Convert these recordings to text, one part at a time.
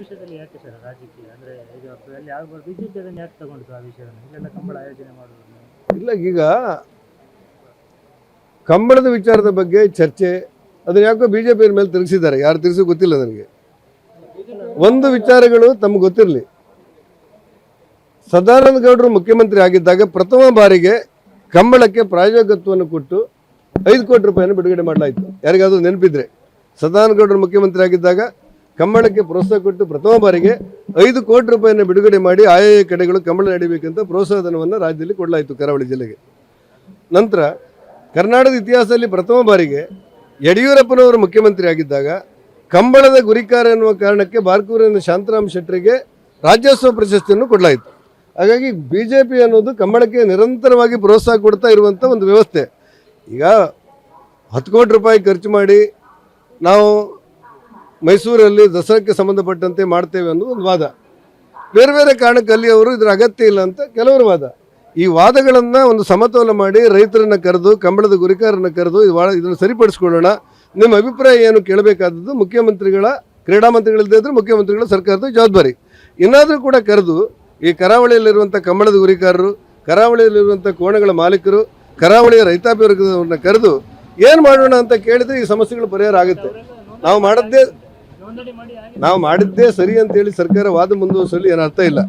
ವಿಷಯದಲ್ಲಿ ಯಾಕೆ ಸರ್ ರಾಜಕೀಯ ಅಂದ್ರೆ ಈಗ ಅಲ್ಲಿ ಯಾವ ಬಿಜೆಪಿ ಅದನ್ನು ಯಾಕೆ ತಗೊಂಡು ಆ ವಿಷಯವನ್ನು ಇಲ್ಲೆಲ್ಲ ಕಂಬಳ ಆಯೋಜನೆ ಮಾಡೋದು? ಇಲ್ಲ, ಈಗ ಕಂಬಳದ ವಿಚಾರದ ಬಗ್ಗೆ ಚರ್ಚೆ ಅದನ್ನ ಯಾಕೋ ಬಿಜೆಪಿ ಮೇಲೆ ತಿರುಗಿಸಿದ್ದಾರೆ. ಯಾರು ತಿರುಗಿಸಿ ಗೊತ್ತಿಲ್ಲ ನನಗೆ. ಒಂದು ವಿಚಾರಗಳು ತಮ್ಗೆ ಗೊತ್ತಿರಲಿ, ಸದಾನಂದ ಗೌಡರು ಮುಖ್ಯಮಂತ್ರಿ ಆಗಿದ್ದಾಗ ಪ್ರಥಮ ಬಾರಿಗೆ ಕಂಬಳಕ್ಕೆ ಪ್ರಾಯೋಜಕತ್ವವನ್ನು ಕೊಟ್ಟು 5 ಕೋಟಿ ರೂಪಾಯಿಯನ್ನು ಬಿಡುಗಡೆ ಮಾಡಲಾಯಿತು. ಯಾರಿಗಾದ್ರೂ ನೆನಪಿದ್ರೆ, ಸದಾನಂದ ಗೌಡರು ಮುಖ್ಯಮಂತ್ರಿ ಆಗಿದ್ದಾಗ ಕಂಬಳಕ್ಕೆ ಪ್ರೋತ್ಸಾಹ ಕೊಟ್ಟು ಪ್ರಥಮ ಬಾರಿಗೆ 5 ಕೋಟಿ ರೂಪಾಯಿಯನ್ನು ಬಿಡುಗಡೆ ಮಾಡಿ ಆಯಾ ಕಡೆಗಳು ಕಂಬಳ ನಡೀಬೇಕಂತ ಪ್ರೋತ್ಸಾಹಧನವನ್ನು ರಾಜ್ಯದಲ್ಲಿ ಕೊಡಲಾಯಿತು ಕರಾವಳಿ ಜಿಲ್ಲೆಗೆ. ನಂತರ ಕರ್ನಾಟಕದ ಇತಿಹಾಸದಲ್ಲಿ ಪ್ರಥಮ ಬಾರಿಗೆ ಯಡಿಯೂರಪ್ಪನವರು ಮುಖ್ಯಮಂತ್ರಿ ಆಗಿದ್ದಾಗ ಕಂಬಳದ ಗುರಿಕಾರ ಎನ್ನುವ ಕಾರಣಕ್ಕೆ ಬಾರ್ಕೂರಿನ ಶಾಂತರಾಮ್ ಶೆಟ್ಟರಿಗೆ ರಾಜ್ಯೋತ್ಸವ ಪ್ರಶಸ್ತಿಯನ್ನು ಕೊಡಲಾಯಿತು. ಹಾಗಾಗಿ ಬಿಜೆಪಿ ಅನ್ನೋದು ಕಂಬಳಕ್ಕೆ ನಿರಂತರವಾಗಿ ಪ್ರೋತ್ಸಾಹ ಕೊಡ್ತಾ ಇರುವಂಥ ಒಂದು ವ್ಯವಸ್ಥೆ. ಈಗ 10 ಕೋಟಿ ರೂಪಾಯಿ ಖರ್ಚು ಮಾಡಿ ನಾವು ಮೈಸೂರಲ್ಲಿ ದಸರಾಕ್ಕೆ ಸಂಬಂಧಪಟ್ಟಂತೆ ಮಾಡ್ತೇವೆ ಅನ್ನೋದು ಒಂದು ವಾದ. ಬೇರೆ ಬೇರೆ ಕಾರಣಕ್ಕೆ ಅಲ್ಲಿ ಅವರು ಇದರ ಅಗತ್ಯ ಇಲ್ಲ ಅಂತ ಕೆಲವರು ವಾದ. ಈ ವಾದಗಳನ್ನು ಒಂದು ಸಮತೋಲ ಮಾಡಿ ರೈತರನ್ನು ಕರೆದು ಕಂಬಳದ ಗುರಿಕಾರರನ್ನು ಕರೆದು ಇದನ್ನು ಸರಿಪಡಿಸ್ಕೊಳ್ಳೋಣ, ನಿಮ್ಮ ಅಭಿಪ್ರಾಯ ಏನು ಕೇಳಬೇಕಾದದ್ದು ಮುಖ್ಯಮಂತ್ರಿಗಳ, ಕ್ರೀಡಾ ಮಂತ್ರಿಗಳಿಲ್ಲದೆ ಇದ್ದರೆ ಮುಖ್ಯಮಂತ್ರಿಗಳ ಸರ್ಕಾರದ ಜವಾಬ್ದಾರಿ. ಇನ್ನಾದರೂ ಕೂಡ ಕರೆದು ಈ ಕರಾವಳಿಯಲ್ಲಿರುವಂಥ ಕಂಬಳದ ಗುರಿಕಾರರು, ಕರಾವಳಿಯಲ್ಲಿರುವಂಥ ಕೋಣಗಳ ಮಾಲೀಕರು, ಕರಾವಳಿಯ ರೈತಾಪಿ ವರ್ಗದವ್ರನ್ನ ಕರೆದು ಏನು ಮಾಡೋಣ ಅಂತ ಕೇಳಿದರೆ ಈ ಸಮಸ್ಯೆಗಳು ಪರಿಹಾರ ಆಗುತ್ತೆ. ನಾವು ಮಾಡಿದ್ದೇ ಸರಿ ಅಂತೇಳಿ ಸರ್ಕಾರ ವಾದ ಮುಂದುವರಿಸಲು ಏನು ಅರ್ಥ ಇಲ್ಲ.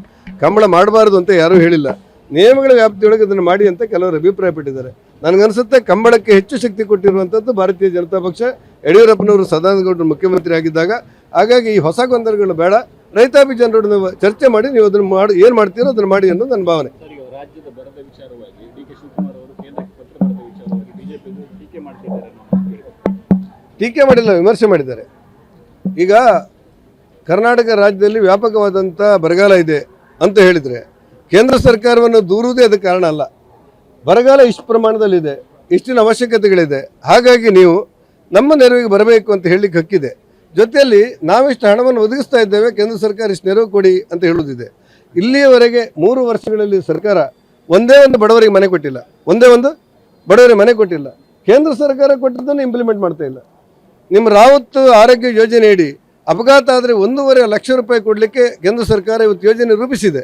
ಕಂಬಳ ಮಾಡಬಾರ್ದು ಅಂತ ಯಾರೂ ಹೇಳಿಲ್ಲ. ನಿಯಮಗಳ ವ್ಯಾಪ್ತಿಯೊಳಗೆ ಅದನ್ನು ಮಾಡಿ ಅಂತ ಕೆಲವರು ಅಭಿಪ್ರಾಯಪಟ್ಟಿದ್ದಾರೆ. ನನಗನ್ಸುತ್ತೆ ಕಂಬಳಕ್ಕೆ ಹೆಚ್ಚು ಶಕ್ತಿ ಕೊಟ್ಟಿರುವಂಥದ್ದು ಭಾರತೀಯ ಜನತಾ ಪಕ್ಷ, ಯಡಿಯೂರಪ್ಪನವರು ಸದಾನಂದ ಗೌಡರು ಮುಖ್ಯಮಂತ್ರಿ ಆಗಿದ್ದಾಗ. ಹಾಗಾಗಿ ಈ ಹೊಸ ಗೊಂದಲಗಳು ಬೇಡ, ರೈತಾಪಿ ಜನರನ್ನು ಚರ್ಚೆ ಮಾಡಿ ನೀವು ಅದನ್ನು ಮಾಡಿ ಏನು ಮಾಡ್ತೀರೋ ಅದನ್ನು ಮಾಡಿ ಅನ್ನೋದು ನನ್ನ ಭಾವನೆ. ರಾಜ್ಯದ ಬರದ ವಿಚಾರವಾಗಿ ಡಿ.ಕೆ. ಶಿವಕುಮಾರ್ ಅವರು ಕೇಂದ್ರಕ್ಕೆ ಪತ್ರ ಬರೆದ ವಿಚಾರವಾಗಿ ಬಿಜೆಪಿ ಟೀಕೆ ಮಾಡ್ತಿದ್ದಾರೆ. ಟೀಕೆ ಮಾಡಿಲ್ಲ, ವಿಮರ್ಶೆ ಮಾಡಿದ್ದಾರೆ. ಈಗ ಕರ್ನಾಟಕ ರಾಜ್ಯದಲ್ಲಿ ವ್ಯಾಪಕವಾದಂಥ ಬರಗಾಲ ಇದೆ ಅಂತ ಹೇಳಿದರೆ ಕೇಂದ್ರ ಸರ್ಕಾರವನ್ನು ದೂರುವುದೇ ಅದಕ್ಕೆ ಕಾರಣ ಅಲ್ಲ. ಬರಗಾಲ ಇಷ್ಟು ಪ್ರಮಾಣದಲ್ಲಿದೆ, ಇಷ್ಟಿನ ಅವಶ್ಯಕತೆಗಳಿದೆ, ಹಾಗಾಗಿ ನೀವು ನಮ್ಮ ನೆರವಿಗೆ ಬರಬೇಕು ಅಂತ ಹೇಳಲಿಕ್ಕೆ ಹಕ್ಕಿದೆ. ಜೊತೆಯಲ್ಲಿ ನಾವಿಷ್ಟು ಹಣವನ್ನು ಒದಗಿಸ್ತಾ ಇದ್ದೇವೆ, ಕೇಂದ್ರ ಸರ್ಕಾರ ಇಷ್ಟು ನೆರವು ಕೊಡಿ ಅಂತ ಹೇಳುವುದಿದೆ. ಇಲ್ಲಿಯವರೆಗೆ 3 ವರ್ಷಗಳಲ್ಲಿ ಸರ್ಕಾರ ಒಂದೇ ಒಂದು ಬಡವರಿಗೆ ಮನೆ ಕೊಟ್ಟಿಲ್ಲ, ಒಂದೇ ಒಂದು ಬಡವರಿಗೆ ಮನೆ ಕೊಟ್ಟಿಲ್ಲ. ಕೇಂದ್ರ ಸರ್ಕಾರ ಕೊಟ್ಟಿದ್ದನ್ನು ಇಂಪ್ಲಿಮೆಂಟ್ ಮಾಡ್ತಾ ಇಲ್ಲ. ನಿಮ್ಮ ರಾವತ್ ಆರೋಗ್ಯ ಯೋಜನೆಯಡಿ ಅಪಘಾತ ಆದರೆ 1.5 ಲಕ್ಷ ರೂಪಾಯಿ ಕೊಡಲಿಕ್ಕೆ ಕೇಂದ್ರ ಸರ್ಕಾರ ಇವತ್ತು ಯೋಜನೆ ರೂಪಿಸಿದೆ.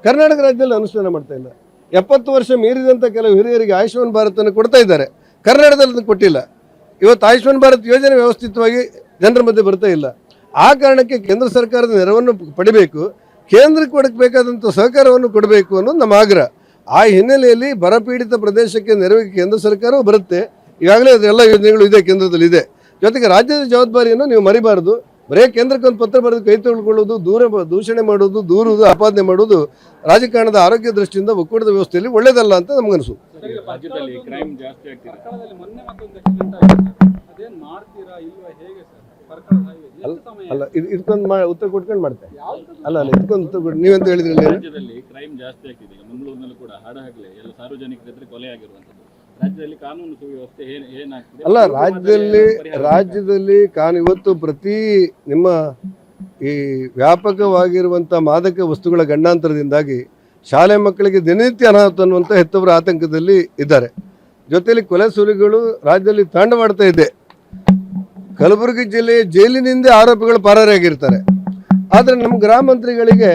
ಕರ್ನಾಟಕ ರಾಜ್ಯದಲ್ಲಿ ಅನುಷ್ಠಾನ ಮಾಡ್ತಾ ಇಲ್ಲ. 70 ವರ್ಷ ಮೀರಿದಂಥ ಕೆಲವು ಹಿರಿಯರಿಗೆ ಆಯುಷ್ಮಾನ್ ಭಾರತನ್ನು ಕೊಡ್ತಾ ಇದ್ದಾರೆ, ಕರ್ನಾಟಕದಲ್ಲಿ ಕೊಟ್ಟಿಲ್ಲ. ಇವತ್ತು ಆಯುಷ್ಮಾನ್ ಭಾರತ್ ಯೋಜನೆ ವ್ಯವಸ್ಥಿತವಾಗಿ ಜನರ ಮಧ್ಯೆ ಬರ್ತಾ ಇಲ್ಲ. ಆ ಕಾರಣಕ್ಕೆ ಕೇಂದ್ರ ಸರ್ಕಾರದ ನೆರವನ್ನು ಪಡಿಬೇಕು, ಕೇಂದ್ರಕ್ಕೆ ಕೊಡಬೇಕಾದಂಥ ಸಹಕಾರವನ್ನು ಕೊಡಬೇಕು ಅನ್ನೋದು ನಮ್ಮ ಆಗ್ರಹ. ಆ ಹಿನ್ನೆಲೆಯಲ್ಲಿ ಬರಪೀಡಿತ ಪ್ರದೇಶಕ್ಕೆ ನೆರವಿಗೆ ಕೇಂದ್ರ ಸರ್ಕಾರವೂ ಬರುತ್ತೆ. ಈಗಾಗಲೇ ಅದೆಲ್ಲ ಯೋಜನೆಗಳು ಇದೆ, ಕೇಂದ್ರದಲ್ಲಿ ಇದೆ. ಜೊತೆಗೆ ರಾಜ್ಯದ ಜವಾಬ್ದಾರಿಯನ್ನು ನೀವು ಮರಿಬಾರ್ದು. ಬರೇ ಕೇಂದ್ರಕ್ಕೆ ಒಂದು ಪತ್ರ ಬರೆದು ಕೈ ತೊಳ್ಕೊಳ್ಳೋದು, ದೂಷಣೆ ಮಾಡೋದು, ದೂರುವುದು, ಆಪಾದನೆ ಮಾಡೋದು ರಾಜಕಾರಣದ ಆರೋಗ್ಯ ದೃಷ್ಟಿಯಿಂದ ಒಕ್ಕೂಟದ ವ್ಯವಸ್ಥೆಯಲ್ಲಿ ಒಳ್ಳೇದಲ್ಲ ಅಂತ ನಮಗನ್ಸು. ಅಲ್ಲ, ಇದಕ್ಕೊಂದು ಉತ್ತರ ಕೊಟ್ಕೊಂಡು ಮಾಡ್ತೆ ಅಲ್ಲ ಇದಕ್ಕೊಂದು ಉತ್ತರ ಕೊಟ್ಟು ನೀವೆಂತ ಹೇಳಿದ್ರಿ. ರಾಜ್ಯದಲ್ಲಿ ಕ್ರೈಮ್ ಜಾಸ್ತಿ ಆಗ್ತಿದೆ. ಈಗ ಮಂಗಳೂರಿನಲ್ಲೂ ಕೂಡ ಹಾಡಹಗಲೇ ಎಲ್ಲ ಸಾರ್ವಜನಿಕರ ಎದುರು ಕೊಲೆ ಆಗಿರುವಂಥದ್ದು. ರಾಜ್ಯದಲ್ಲಿ ಕಾನೂನು ಸುವ್ಯವಸ್ಥೆ ಏನಾಗ್ತದೆ? ಅಲ್ಲ, ರಾಜ್ಯದಲ್ಲಿ ಇವತ್ತು ಪ್ರತಿ ನಿಮ್ಮ ಈ ವ್ಯಾಪಕವಾಗಿರುವಂಥ ಮಾದಕ ವಸ್ತುಗಳ ಗಂಡಾಂತರದಿಂದಾಗಿ ಶಾಲೆ ಮಕ್ಕಳಿಗೆ ದಿನನಿತ್ಯ ಅನಾಹುತ ಅನ್ನುವಂಥ ಹೆತ್ತವರ ಆತಂಕದಲ್ಲಿ ಇದ್ದಾರೆ. ಜೊತೆಯಲ್ಲಿ ಕೊಲೆ ಸುಲಿಗಳು ರಾಜ್ಯದಲ್ಲಿ ತಾಂಡವಾಡ್ತಾ ಇದೆ. ಕಲಬುರಗಿ ಜಿಲ್ಲೆಯ ಜೈಲಿನಿಂದ ಆರೋಪಿಗಳು ಪರಾರಿಯಾಗಿರ್ತಾರೆ. ಆದರೆ ನಮ್ಮ ಗೃಹ ಮಂತ್ರಿಗಳಿಗೆ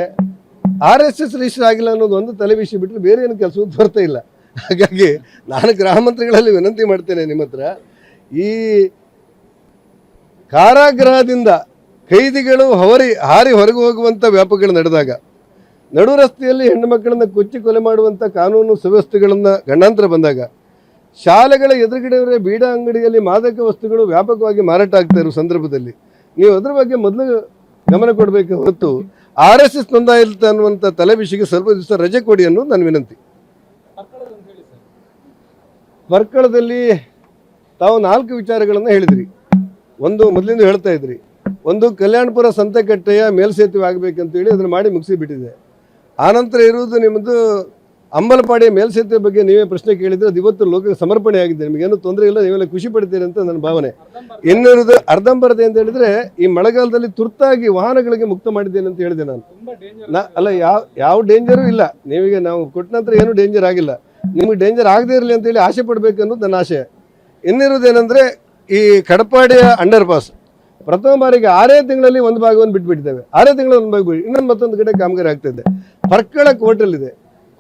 RSS ರಿಜಿಸ್ಟರ್ ಆಗಿಲ್ಲ ಅನ್ನೋದು ಒಂದು ತಲೆ ವಿಷಯ ಬಿಟ್ಟರೆ ಬೇರೆ ಏನು ಕೆಲಸ ಬರ್ತಾ ಇಲ್ಲ. ಹಾಗಾಗಿ ನಾನು ಗೃಹ ಮಂತ್ರಿಗಳಲ್ಲಿ ವಿನಂತಿ ಮಾಡ್ತೇನೆ ನಿಮ್ಮ ಹತ್ರ, ಈ ಕಾರಾಗೃಹದಿಂದ ಕೈದಿಗಳು ಹಾರಿ ಹೊರಗೆ ಹೋಗುವಂಥ ವ್ಯಾಪಕಗಳು ನಡೆದಾಗ, ನಡು ರಸ್ತೆಯಲ್ಲಿ ಹೆಣ್ಣು ಮಕ್ಕಳನ್ನು ಕೊಚ್ಚಿ ಕೊಲೆ ಮಾಡುವಂಥ ಕಾನೂನು ಸುವ್ಯವಸ್ಥೆಗಳನ್ನು ಗಂಡಾಂತರ ಬಂದಾಗ, ಶಾಲೆಗಳ ಎದುರುಗಡೆ ಬೀಡಾ ಅಂಗಡಿಯಲ್ಲಿ ಮಾದಕ ವಸ್ತುಗಳು ವ್ಯಾಪಕವಾಗಿ ಮಾರಾಟ ಆಗ್ತಾ ಇರೋ ಸಂದರ್ಭದಲ್ಲಿ ನೀವು ಅದ್ರ ಬಗ್ಗೆ ಮೊದಲು ಗಮನ ಕೊಡಬೇಕು ಹೊರತು RSS ನೋಂದಾಯಿತ ಅನ್ನುವಂಥ ತಲೆ ವಿಷಯಕ್ಕೆ ಸ್ವಲ್ಪ ದಿವಸ ರಜೆ ಕೊಡಿ ಅನ್ನೋದು ನನ್ನ ವಿನಂತಿ. ಪರ್ಕಳದಲ್ಲಿ ತಾವು 4 ವಿಚಾರಗಳನ್ನು ಹೇಳಿದ್ರಿ. ಒಂದು ಮೊದಲಿಂದ ಹೇಳ್ತಾ ಇದ್ರಿ, ಒಂದು ಕಲ್ಯಾಣಪುರ ಸಂತೆಕಟ್ಟೆಯ ಮೇಲ್ಸೇತುವೆ ಆಗಬೇಕಂತೇಳಿ ಅದನ್ನು ಮಾಡಿ ಮುಗಿಸಿಬಿಟ್ಟಿದೆ. ಆನಂತರ ಇರುವುದು ನಿಮ್ಮದು ಅಂಬಲಪಾಡಿಯ ಮೇಲ್ಸೇತುವೆ ಬಗ್ಗೆ ನೀವೇ ಪ್ರಶ್ನೆ ಕೇಳಿದರೆ ಅದು ಇವತ್ತು ಲೋಕಕ್ಕೆ ಸಮರ್ಪಣೆ ಆಗಿದೆ. ನಿಮಗೇನು ತೊಂದರೆ ಇಲ್ಲ, ನೀವೆಲ್ಲ ಖುಷಿ ಪಡ್ತೀರಿ ಅಂತ ನನ್ನ ಭಾವನೆ. ಇನ್ನಿರುವುದು ಅರ್ಧಂಬರ್ಧ ಅಂತ ಹೇಳಿದರೆ ಈ ಮಳೆಗಾಲದಲ್ಲಿ ತುರ್ತಾಗಿ ವಾಹನಗಳಿಗೆ ಮುಕ್ತ ಮಾಡಿದ್ದೇನೆ ಅಂತ ಹೇಳಿದೆ ನಾನು. ಅಲ್ಲ, ಯಾವ ಡೇಂಜರು ಇಲ್ಲ. ನೀವೀಗ ನಾವು ಕೊಟ್ಟ ನಂತರ ಏನೂ ಡೇಂಜರ್ ಆಗಿಲ್ಲ. ನಿಮಗೆ ಡೇಂಜರ್ ಆಗದೇ ಇರಲಿ ಅಂತೇಳಿ ಆಸೆ ಪಡಬೇಕು ಅನ್ನೋದು ನನ್ನ ಆಶಯ. ಇನ್ನಿರುವುದೇನೆಂದರೆ ಈ ಕಡಪಾಡಿಯ ಅಂಡರ್ ಪಾಸ್ ಪ್ರಥಮ ಬಾರಿಗೆ 6 ತಿಂಗಳಲ್ಲಿ ಒಂದು ಭಾಗವನ್ನು ಬಿಟ್ಬಿಟ್ಟಿದ್ದೇವೆ. 6 ತಿಂಗಳಲ್ಲಿ ಒಂದು ಭಾಗ ಬಿಟ್ಟು ಇನ್ನೊಂದು ಮತ್ತೊಂದು ಕಡೆ ಕಾಮಗಾರಿ ಆಗ್ತಿದೆ. ಪರ್ಕಳ ಕೋರ್ಟಲ್ಲಿದೆ.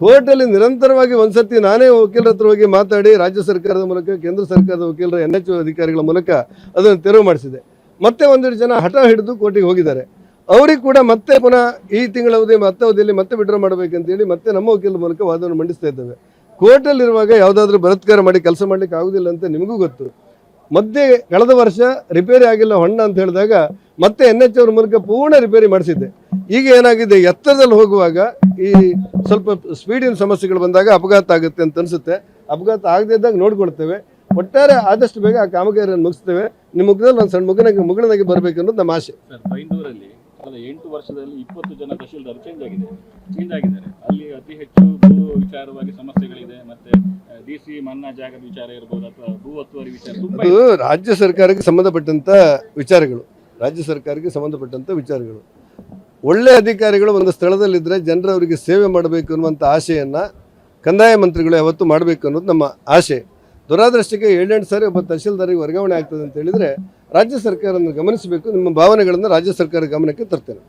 ಕೋರ್ಟಲ್ಲಿ ನಿರಂತರವಾಗಿ ಒಂದ್ಸತಿ ನಾನೇ ವಕೀಲರ ಹತ್ರ ಹೋಗಿ ಮಾತಾಡಿ ರಾಜ್ಯ ಸರ್ಕಾರದ ಮೂಲಕ ಕೇಂದ್ರ ಸರ್ಕಾರದ ವಕೀಲರ NHO ಅಧಿಕಾರಿಗಳ ಮೂಲಕ ಅದನ್ನು ತೆರವು ಮಾಡಿಸಿದೆ. ಮತ್ತೆ ಒಂದೆರಡು ಜನ ಹಠ ಹಿಡಿದು ಕೋರ್ಟಿಗೆ ಹೋಗಿದ್ದಾರೆ. ಅವ್ರಿಗೆ ಕೂಡ ಮತ್ತೆ ಪುನಃ ಈ ತಿಂಗಳ ಅವಧಿ ಮತ್ತೆ ಅವಧಿಯಲ್ಲಿ ಮತ್ತೆ ವಿಡ್ರಾ ಮಾಡಬೇಕಂತೇಳಿ ಮತ್ತೆ ನಮ್ಮ ವಕೀಲರ ಮೂಲಕ ವಾದವನ್ನು ಮಂಡಿಸ್ತಾ ಇದ್ದೇವೆ. ಕೋರ್ಟಲ್ಲಿರುವಾಗ ಯಾವುದಾದ್ರೂ ಬಲಾತ್ಕಾರ ಮಾಡಿ ಕೆಲಸ ಮಾಡಲಿಕ್ಕೆ ಆಗುದಿಲ್ಲ ಅಂತ ನಿಮಗೂ ಗೊತ್ತು. ಮಧ್ಯೆ ಕಳೆದ ವರ್ಷ ರಿಪೇರಿ ಆಗಿಲ್ಲ ಹೊಣ್ಣ ಅಂತ ಹೇಳಿದಾಗ ಮತ್ತೆ NHO ಅವ್ರ ಮೂಲಕ ಪೂರ್ಣ ರಿಪೇರಿ ಮಾಡಿಸಿದ್ದೆ. ಈಗ ಏನಾಗಿದೆ, ಎತ್ತರದಲ್ಲಿ ಹೋಗುವಾಗ ಈ ಸ್ವಲ್ಪ ಸ್ಪೀಡಿನ ಸಮಸ್ಯೆಗಳು ಬಂದಾಗ ಅಪಘಾತ ಆಗುತ್ತೆ ಅಂತ ಅನಿಸುತ್ತೆ. ಅಪಘಾತ ಆಗದೇ ಇದ್ದಾಗ ನೋಡ್ಕೊಳ್ತೇವೆ. ಒಟ್ಟಾರೆ ಆದಷ್ಟು ಬೇಗ ಆ ಕಾಮಗಾರಿಯನ್ನು ಮುಗಿಸ್ತೇವೆ. ನಿಮ್ಮ ಮುಖದಲ್ಲಿ ಒಂದು ಸಣ್ಣ ಮುಗುಳನಾಗಿ ಬರಬೇಕು ಅನ್ನೋದು ನಮ್ಮ ಆಸೆ. ಸರ್, ಬೈಂದೂರಲ್ಲಿ ಕಳೆದ 8 ವರ್ಷದಲ್ಲಿ 20 ಜನ ತಹಶೀಲ್ದಾರ್ ಚೇಂಜ್ ಆಗಿದ್ದಾರೆ. ಅಲ್ಲಿ ಅತಿ ಹೆಚ್ಚು ಭೂ ವಿಚಾರವಾಗಿ ಸಮಸ್ಯೆಗಳಿದೆ. ಮತ್ತೆ DC ಮನ್ನಾ ಜಾಗದ ವಿಚಾರ ಇರ್ಬೋದು ಅಥವಾ ಭೂ ಒತ್ತುವರಿ ವಿಚಾರ ತುಂಬಾ ಇದು ರಾಜ್ಯ ಸರ್ಕಾರಕ್ಕೆ ಸಂಬಂಧಪಟ್ಟಂತ ವಿಚಾರಗಳು. ಒಳ್ಳೆ ಅಧಿಕಾರಿಗಳು ಒಂದು ಸ್ಥಳದಲ್ಲಿದ್ದರೆ ಜನರವರಿಗೆ ಸೇವೆ ಮಾಡಬೇಕು ಅನ್ನುವಂಥ ಆಶೆಯನ್ನು ಕಂದಾಯ ಮಂತ್ರಿಗಳು ಯಾವತ್ತೂ ಮಾಡಬೇಕು ಅನ್ನೋದು ನಮ್ಮ ಆಶೆ. ದುರಾದೃಷ್ಟಕ್ಕೆ 7-8 ಸಾರಿ ಒಬ್ಬ ತಹಶೀಲ್ದಾರಿಗೆ ವರ್ಗಾವಣೆ ಆಗ್ತದೆ ಅಂತ ಹೇಳಿದರೆ ರಾಜ್ಯ ಸರ್ಕಾರವನ್ನು ಗಮನಿಸಬೇಕು. ನಿಮ್ಮ ಭಾವನೆಗಳನ್ನು ರಾಜ್ಯ ಸರ್ಕಾರ ಗಮನಕ್ಕೆ ತರ್ತೇನೆ.